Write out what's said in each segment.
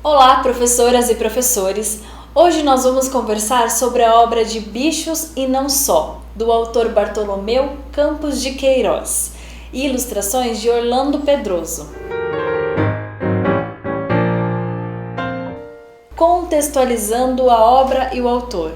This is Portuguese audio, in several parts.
Olá, professoras e professores! Hoje nós vamos conversar sobre a obra de Bichos e Não Só, do autor Bartolomeu Campos de Queiroz, e ilustrações de Orlando Pedroso. Contextualizando a obra e o autor.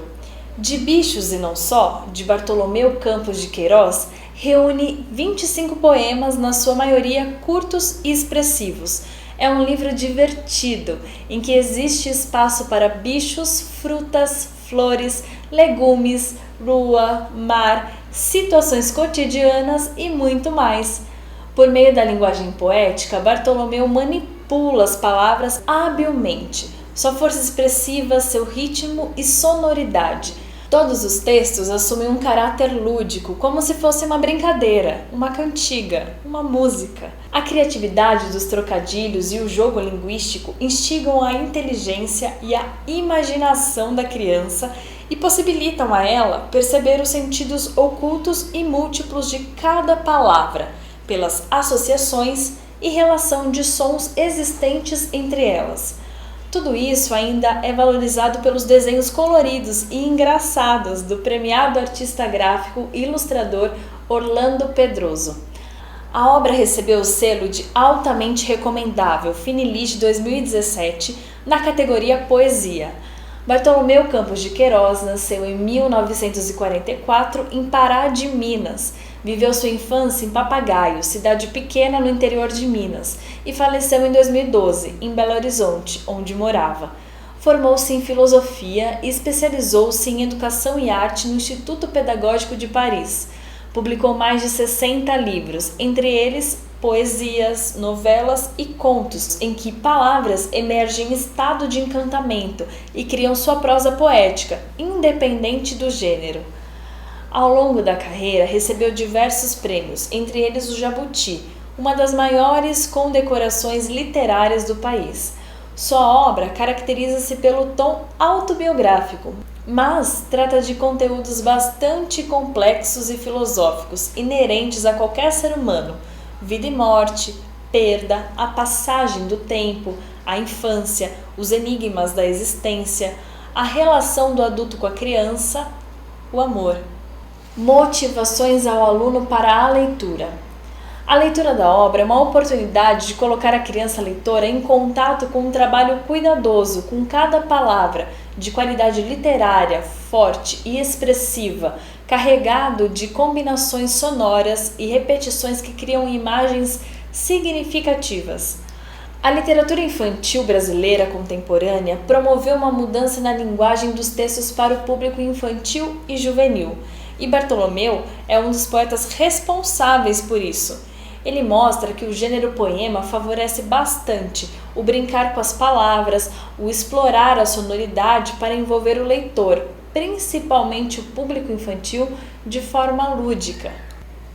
De Bichos e Não Só, de Bartolomeu Campos de Queiroz, reúne 25 poemas, na sua maioria curtos e expressivos. É um livro divertido, em que existe espaço para bichos, frutas, flores, legumes, lua, mar, situações cotidianas e muito mais. Por meio da linguagem poética, Bartolomeu manipula as palavras habilmente, sua força expressiva, seu ritmo e sonoridade. Todos os textos assumem um caráter lúdico, como se fosse uma brincadeira, uma cantiga, uma música. A criatividade dos trocadilhos e o jogo linguístico instigam a inteligência e a imaginação da criança e possibilitam a ela perceber os sentidos ocultos e múltiplos de cada palavra, pelas associações e relação de sons existentes entre elas. Tudo isso ainda é valorizado pelos desenhos coloridos e engraçados do premiado artista gráfico e ilustrador Orlando Pedroso. A obra recebeu o selo de altamente recomendável Finilige 2017 na categoria Poesia. Bartolomeu Campos de Queiroz nasceu em 1944 em Pará de Minas. Viveu sua infância em Papagaio, cidade pequena no interior de Minas, e faleceu em 2012, em Belo Horizonte, onde morava. Formou-se em filosofia e especializou-se em educação e arte no Instituto Pedagógico de Paris. Publicou mais de 60 livros, entre eles poesias, novelas e contos, em que palavras emergem em estado de encantamento e criam sua prosa poética, independente do gênero. Ao longo da carreira, recebeu diversos prêmios, entre eles o Jabuti, uma das maiores condecorações literárias do país. Sua obra caracteriza-se pelo tom autobiográfico, mas trata de conteúdos bastante complexos e filosóficos, inerentes a qualquer ser humano: vida e morte, perda, a passagem do tempo, a infância, os enigmas da existência, a relação do adulto com a criança, o amor. Motivações ao aluno para a leitura. A leitura da obra é uma oportunidade de colocar a criança leitora em contato com um trabalho cuidadoso com cada palavra, de qualidade literária, forte e expressiva, carregado de combinações sonoras e repetições que criam imagens significativas. A literatura infantil brasileira contemporânea promoveu uma mudança na linguagem dos textos para o público infantil e juvenil, e Bartolomeu é um dos poetas responsáveis por isso. Ele mostra que o gênero poema favorece bastante o brincar com as palavras, o explorar a sonoridade para envolver o leitor, principalmente o público infantil, de forma lúdica.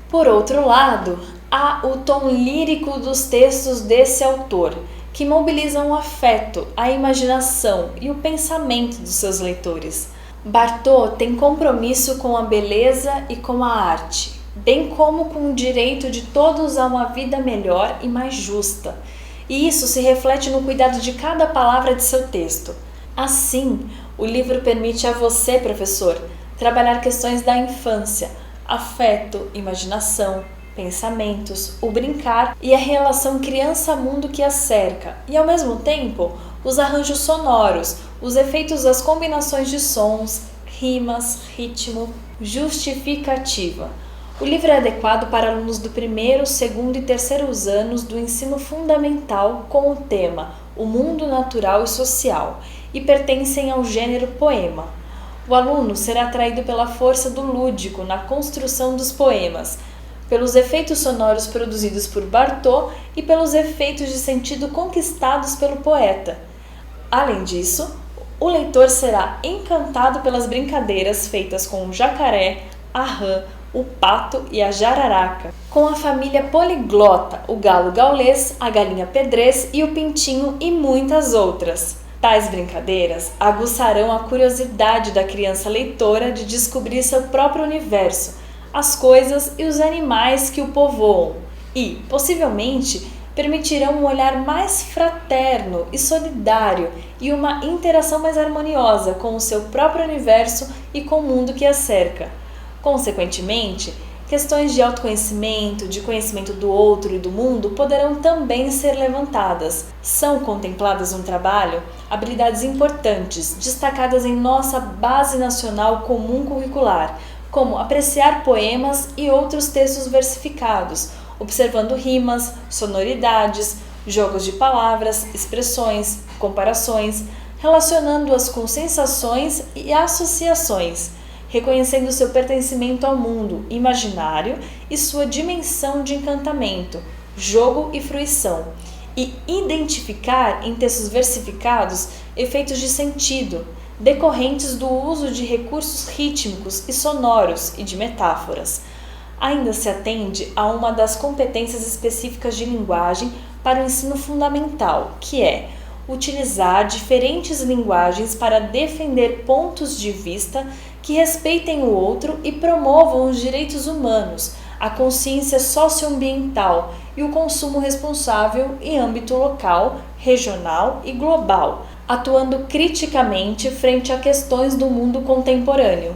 Por outro lado, há o tom lírico dos textos desse autor, que mobilizam o afeto, a imaginação e o pensamento dos seus leitores. Bartô tem compromisso com a beleza e com a arte, bem como com o direito de todos a uma vida melhor e mais justa. E isso se reflete no cuidado de cada palavra de seu texto. Assim, o livro permite a você, professor, trabalhar questões da infância, afeto, imaginação, pensamentos, o brincar e a relação criança-mundo que a cerca, e ao mesmo tempo, os arranjos sonoros, os efeitos das combinações de sons, rimas, ritmo, justificativa. O livro é adequado para alunos do primeiro, segundo e terceiros anos do ensino fundamental com o tema O Mundo Natural e Social e pertencem ao gênero poema. O aluno será atraído pela força do lúdico na construção dos poemas, pelos efeitos sonoros produzidos por Bartô e pelos efeitos de sentido conquistados pelo poeta. Além disso, o leitor será encantado pelas brincadeiras feitas com o jacaré, a rã, o pato e a jararaca, com a família poliglota, o galo gaulês, a galinha pedrez e o pintinho e muitas outras. Tais brincadeiras aguçarão a curiosidade da criança leitora de descobrir seu próprio universo, as coisas e os animais que o povoam e, possivelmente, permitirão um olhar mais fraterno e solidário e uma interação mais harmoniosa com o seu próprio universo e com o mundo que a cerca. Consequentemente, questões de autoconhecimento, de conhecimento do outro e do mundo poderão também ser levantadas. São contempladas no trabalho habilidades importantes, destacadas em nossa Base Nacional Comum Curricular, como apreciar poemas e outros textos versificados, observando rimas, sonoridades, jogos de palavras, expressões, comparações, relacionando-as com sensações e associações, reconhecendo seu pertencimento ao mundo imaginário e sua dimensão de encantamento, jogo e fruição, e identificar em textos versificados efeitos de sentido, decorrentes do uso de recursos rítmicos e sonoros e de metáforas. Ainda se atende a uma das competências específicas de linguagem para o ensino fundamental, que é utilizar diferentes linguagens para defender pontos de vista que respeitem o outro e promovam os direitos humanos, a consciência socioambiental e o consumo responsável em âmbito local, regional e global, atuando criticamente frente a questões do mundo contemporâneo.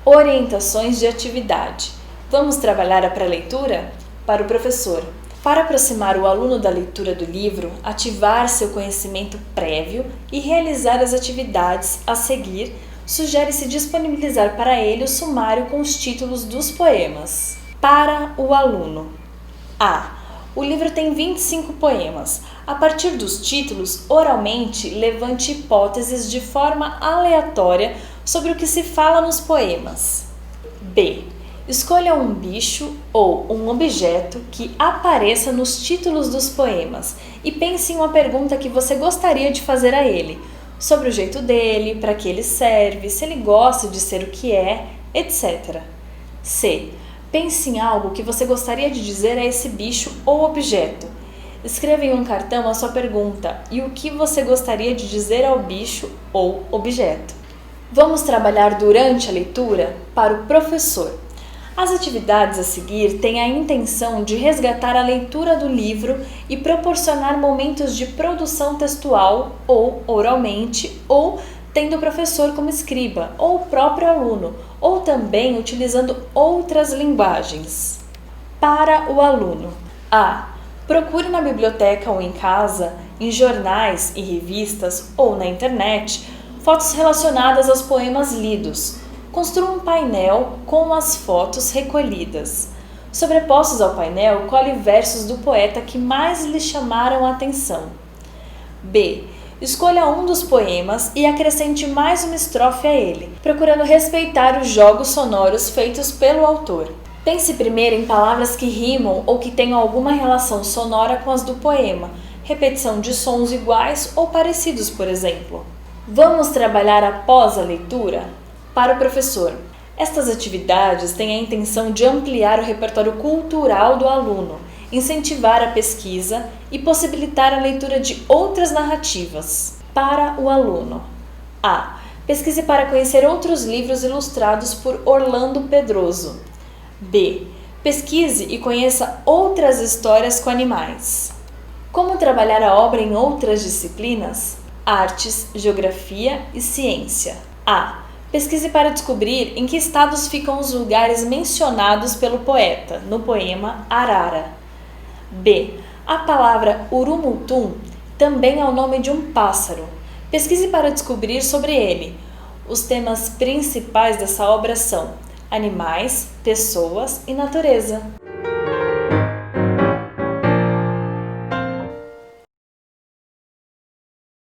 Orientações de atividade. Vamos trabalhar a pré-leitura? Para o professor. Para aproximar o aluno da leitura do livro, ativar seu conhecimento prévio e realizar as atividades a seguir, sugere-se disponibilizar para ele o sumário com os títulos dos poemas. Para o aluno. A. O livro tem 25 poemas. A partir dos títulos, oralmente, levante hipóteses de forma aleatória sobre o que se fala nos poemas. B. Escolha um bicho ou um objeto que apareça nos títulos dos poemas e pense em uma pergunta que você gostaria de fazer a ele, sobre o jeito dele, para que ele serve, se ele gosta de ser o que é, etc. C. Pense em algo que você gostaria de dizer a esse bicho ou objeto. Escreva em um cartão a sua pergunta e o que você gostaria de dizer ao bicho ou objeto. Vamos trabalhar durante a leitura para o professor. As atividades a seguir têm a intenção de resgatar a leitura do livro e proporcionar momentos de produção textual ou oralmente, ou tendo o professor como escriba, ou o próprio aluno, ou também utilizando outras linguagens. Para o aluno. A. Procure na biblioteca ou em casa, em jornais e revistas ou na internet, fotos relacionadas aos poemas lidos. Construa um painel com as fotos recolhidas. Sobrepostos ao painel, cole versos do poeta que mais lhe chamaram a atenção. B. Escolha um dos poemas e acrescente mais uma estrofe a ele, procurando respeitar os jogos sonoros feitos pelo autor. Pense primeiro em palavras que rimam ou que tenham alguma relação sonora com as do poema, repetição de sons iguais ou parecidos, por exemplo. Vamos trabalhar após a leitura? Para o professor. Estas atividades têm a intenção de ampliar o repertório cultural do aluno, incentivar a pesquisa e possibilitar a leitura de outras narrativas. Para o aluno. A. Pesquise para conhecer outros livros ilustrados por Orlando Pedroso. B. Pesquise e conheça outras histórias com animais. Como trabalhar a obra em outras disciplinas? Artes, geografia e ciência. A. Pesquise para descobrir em que estados ficam os lugares mencionados pelo poeta no poema Arara. B. A palavra urumutum também é o nome de um pássaro. Pesquise para descobrir sobre ele. Os temas principais dessa obra são animais, pessoas e natureza.